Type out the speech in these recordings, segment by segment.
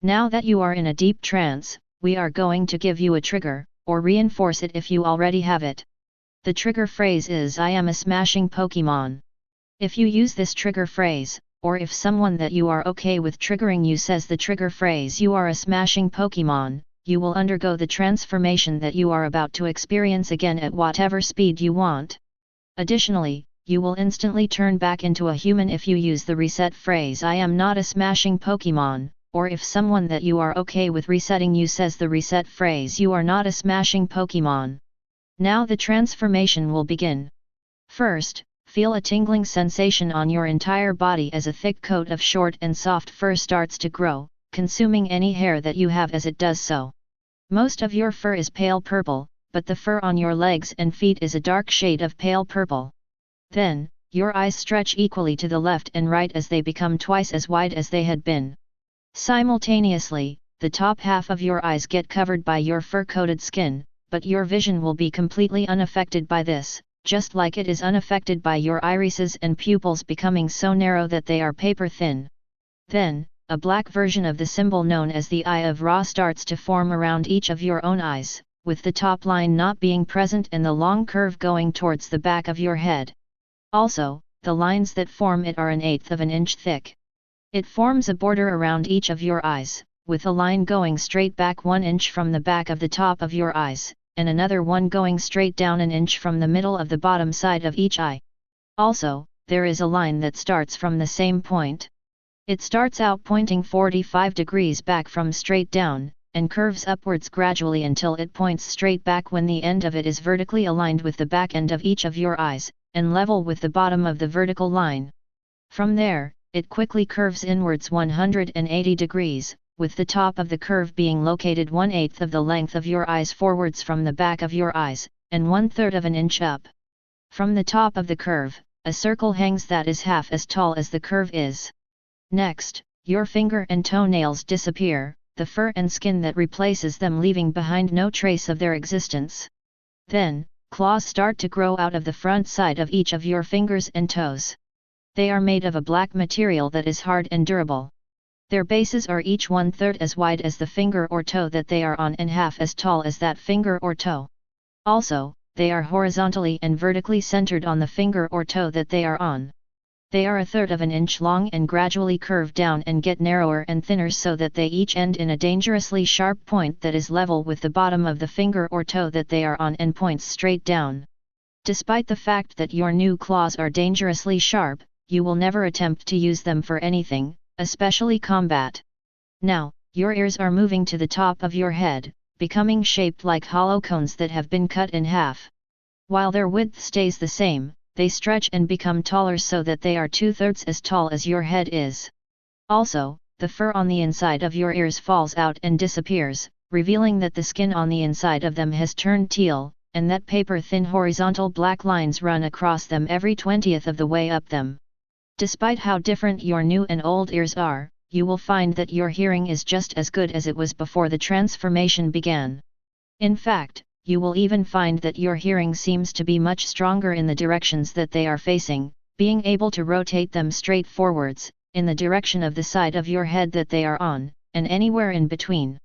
Now that you are in a deep trance, we are going to give you a trigger, or reinforce it if you already have it. The trigger phrase is "I am a smashing Pokémon." If you use this trigger phrase, or if someone that you are okay with triggering you says the trigger phrase "you are a smashing Pokémon," you will undergo the transformation that you are about to experience again at whatever speed you want. Additionally, you will instantly turn back into a human if you use the reset phrase "I am not a smashing Pokémon," or if someone that you are okay with resetting you says the reset phrase "you are not a smashing Pokémon." Now the transformation will begin. First, feel a tingling sensation on your entire body as a thick coat of short and soft fur starts to grow, consuming any hair that you have as it does so. Most of your fur is pale purple, but the fur on your legs and feet is a dark shade of pale purple. Then, your eyes stretch equally to the left and right as they become twice as wide as they had been. Simultaneously, the top half of your eyes get covered by your fur-coated skin, but your vision will be completely unaffected by this, just like it is unaffected by your irises and pupils becoming so narrow that they are paper-thin. Then, a black version of the symbol known as the Eye of Ra starts to form around each of your own eyes, with the top line not being present and the long curve going towards the back of your head. Also, the lines that form it are 1/8 of an inch thick. It forms a border around each of your eyes, with a line going straight back 1 inch from the back of the top of your eyes, and another one going straight down 1 inch from the middle of the bottom side of each eye. Also, there is a line that starts from the same point. It starts out pointing 45 degrees back from straight down, and curves upwards gradually until it points straight back when the end of it is vertically aligned with the back end of each of your eyes, and level with the bottom of the vertical line. From there, it quickly curves inwards 180 degrees, with the top of the curve being located 1/8 of the length of your eyes forwards from the back of your eyes, and 1/3 of an inch up. From the top of the curve, a circle hangs that is half as tall as the curve is. Next, your finger and toenails disappear, the fur and skin that replaces them leaving behind no trace of their existence. Then, claws start to grow out of the front side of each of your fingers and toes. They are made of a black material that is hard and durable. Their bases are each 1/3 as wide as the finger or toe that they are on and half as tall as that finger or toe. Also, they are horizontally and vertically centered on the finger or toe that they are on. They are 1/3 of an inch long and gradually curve down and get narrower and thinner so that they each end in a dangerously sharp point that is level with the bottom of the finger or toe that they are on and points straight down. Despite the fact that your new claws are dangerously sharp, you will never attempt to use them for anything, especially combat. Now, your ears are moving to the top of your head, becoming shaped like hollow cones that have been cut in half. While their width stays the same, they stretch and become taller so that they are 2/3 as tall as your head is. Also, the fur on the inside of your ears falls out and disappears, revealing that the skin on the inside of them has turned teal, and that paper-thin horizontal black lines run across them every 20th of the way up them. Despite how different your new and old ears are, you will find that your hearing is just as good as it was before the transformation began. In fact, you will even find that your hearing seems to be much stronger in the directions that they are facing, being able to rotate them straight forwards, in the direction of the side of your head that they are on, and anywhere in between.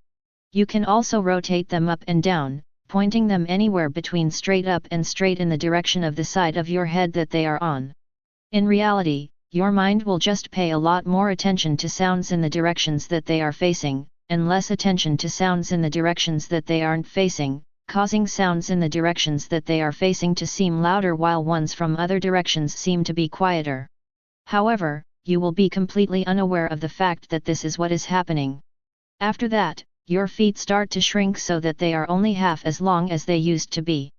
You can also rotate them up and down, pointing them anywhere between straight up and straight in the direction of the side of your head that they are on. In reality, your mind will just pay a lot more attention to sounds in the directions that they are facing, and less attention to sounds in the directions that they aren't facing, causing sounds in the directions that they are facing to seem louder while ones from other directions seem to be quieter. However, you will be completely unaware of the fact that this is what is happening. After that, your feet start to shrink so that they are only half as long as they used to be.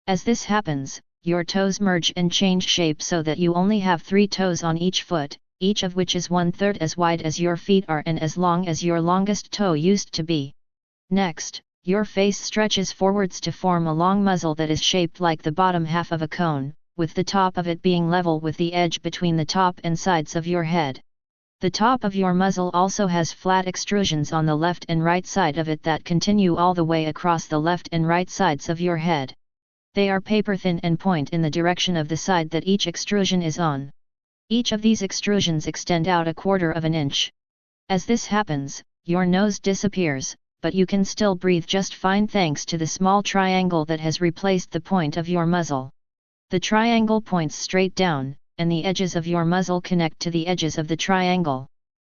As this happens, your toes merge and change shape so that you only have 3 toes on each foot, each of which is 1/3 as wide as your feet are and as long as your longest toe used to be. Next, your face stretches forwards to form a long muzzle that is shaped like the bottom half of a cone, with the top of it being level with the edge between the top and sides of your head. The top of your muzzle also has flat extrusions on the left and right side of it that continue all the way across the left and right sides of your head. They are paper-thin and point in the direction of the side that each extrusion is on. Each of these extrusions extend out 1/4 of an inch. As this happens, your nose disappears, but you can still breathe just fine thanks to the small triangle that has replaced the point of your muzzle. The triangle points straight down, and the edges of your muzzle connect to the edges of the triangle.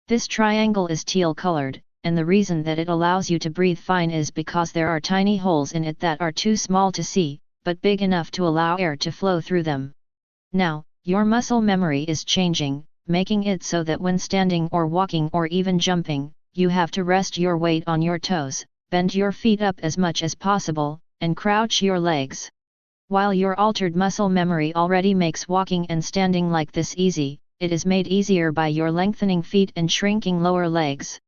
This triangle is teal colored, and the reason that it allows you to breathe fine is because there are tiny holes in it that are too small to see, but big enough to allow air to flow through them. Now, your muscle memory is changing, making it so that when standing or walking or even jumping, you have to rest your weight on your toes, bend your feet up as much as possible, and crouch your legs. While your altered muscle memory already makes walking and standing like this easy, it is made easier by your lengthening feet and shrinking lower legs.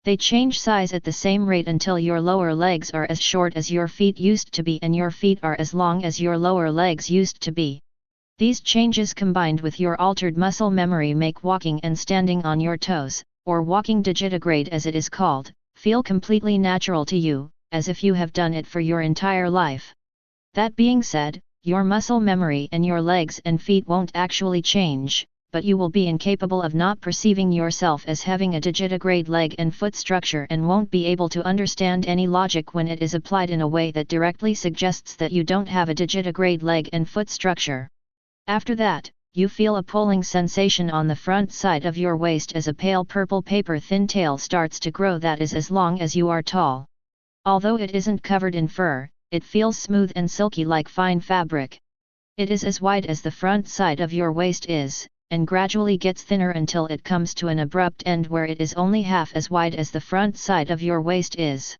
They change size at the same rate until your lower legs are as short as your feet used to be and your feet are as long as your lower legs used to be. These changes combined with your altered muscle memory make walking and standing on your toes, or walking digitigrade as it is called, feel completely natural to you, as if you have done it for your entire life. That being said, your muscle memory and your legs and feet won't actually change, but you will be incapable of not perceiving yourself as having a digitigrade leg and foot structure and won't be able to understand any logic when it is applied in a way that directly suggests that you don't have a digitigrade leg and foot structure. After that, you feel a pulling sensation on the front side of your waist as a pale purple paper-thin tail starts to grow that is as long as you are tall. Although it isn't covered in fur, it feels smooth and silky like fine fabric. It is as wide as the front side of your waist is, and gradually gets thinner until it comes to an abrupt end where it is only half as wide as the front side of your waist is.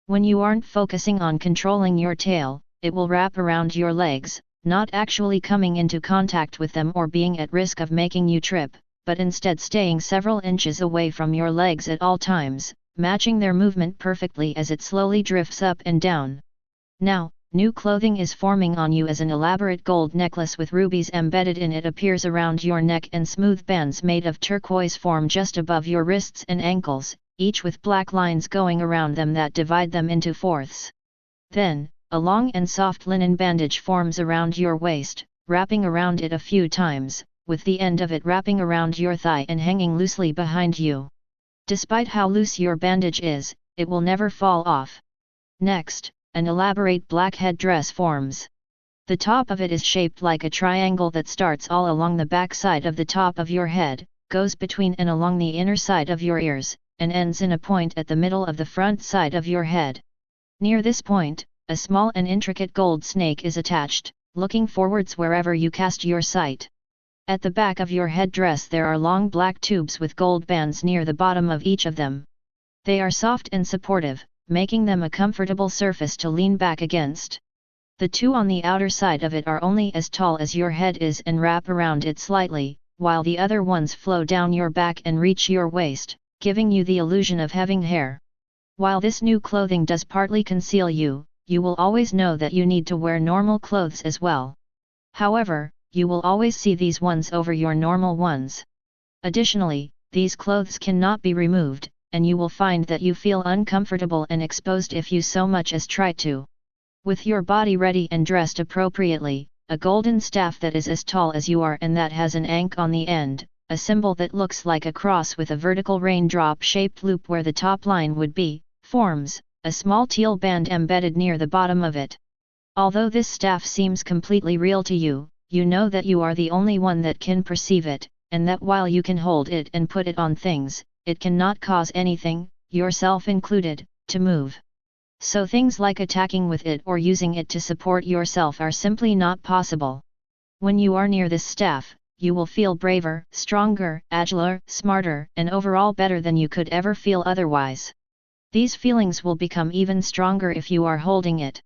When you aren't focusing on controlling your tail, it will wrap around your legs, not actually coming into contact with them or being at risk of making you trip, but instead staying several inches away from your legs at all times, matching their movement perfectly as it slowly drifts up and down. Now, new clothing is forming on you as an elaborate gold necklace with rubies embedded in it appears around your neck and smooth bands made of turquoise form just above your wrists and ankles, each with black lines going around them that divide them into fourths. Then, a long and soft linen bandage forms around your waist, wrapping around it a few times, with the end of it wrapping around your thigh and hanging loosely behind you. Despite how loose your bandage is, it will never fall off. Next, an elaborate black headdress forms. The top of it is shaped like a triangle that starts all along the back side of the top of your head, goes between and along the inner side of your ears, and ends in a point at the middle of the front side of your head. Near this point, a small and intricate gold snake is attached, looking forwards wherever you cast your sight. At the back of your headdress there are long black tubes with gold bands near the bottom of each of them. They are soft and supportive, making them a comfortable surface to lean back against. The two on the outer side of it are only as tall as your head is and wrap around it slightly, while the other ones flow down your back and reach your waist, giving you the illusion of having hair. While this new clothing does partly conceal you, you will always know that you need to wear normal clothes as well. However, you will always see these ones over your normal ones. Additionally, these clothes cannot be removed, and you will find that you feel uncomfortable and exposed if you so much as try to. With your body ready and dressed appropriately, a golden staff that is as tall as you are and that has an ankh on the end, a symbol that looks like a cross with a vertical raindrop-shaped loop where the top line would be, forms, a small teal band embedded near the bottom of it. Although this staff seems completely real to you, you know that you are the only one that can perceive it, and that while you can hold it and put it on things, it cannot cause anything, yourself included, to move. So things like attacking with it or using it to support yourself are simply not possible. When you are near this staff, you will feel braver, stronger, agiler, smarter, and overall better than you could ever feel otherwise. These feelings will become even stronger if you are holding it.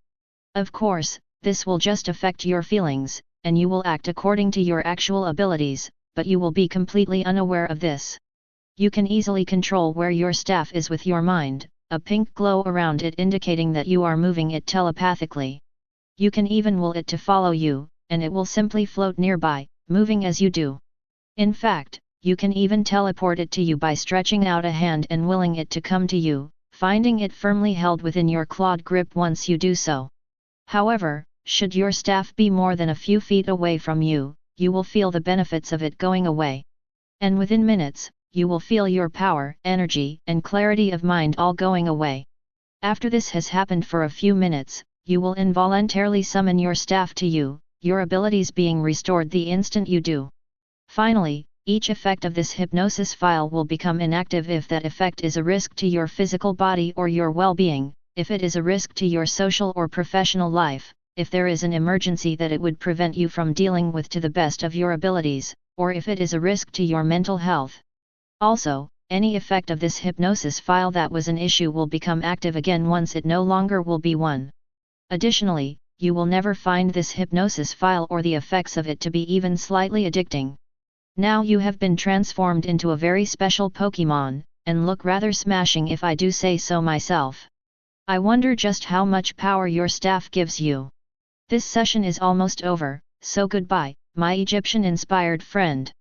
Of course, this will just affect your feelings, and you will act according to your actual abilities, but you will be completely unaware of this. You can easily control where your staff is with your mind, a pink glow around it indicating that you are moving it telepathically. You can even will it to follow you, and it will simply float nearby, moving as you do. In fact, you can even teleport it to you by stretching out a hand and willing it to come to you, finding it firmly held within your clawed grip once you do so. However, should your staff be more than a few feet away from you, you will feel the benefits of it going away. And within minutes, you will feel your power, energy, and clarity of mind all going away. After this has happened for a few minutes, you will involuntarily summon your staff to you, your abilities being restored the instant you do. Finally, each effect of this hypnosis file will become inactive if that effect is a risk to your physical body or your well-being, if it is a risk to your social or professional life, if there is an emergency that it would prevent you from dealing with to the best of your abilities, or if it is a risk to your mental health. Also, any effect of this hypnosis file that was an issue will become active again once it no longer will be one. Additionally, you will never find this hypnosis file or the effects of it to be even slightly addicting. Now you have been transformed into a very special Pokémon, and look rather smashing if I do say so myself. I wonder just how much power your staff gives you. This session is almost over, so goodbye, my Egyptian-inspired friend.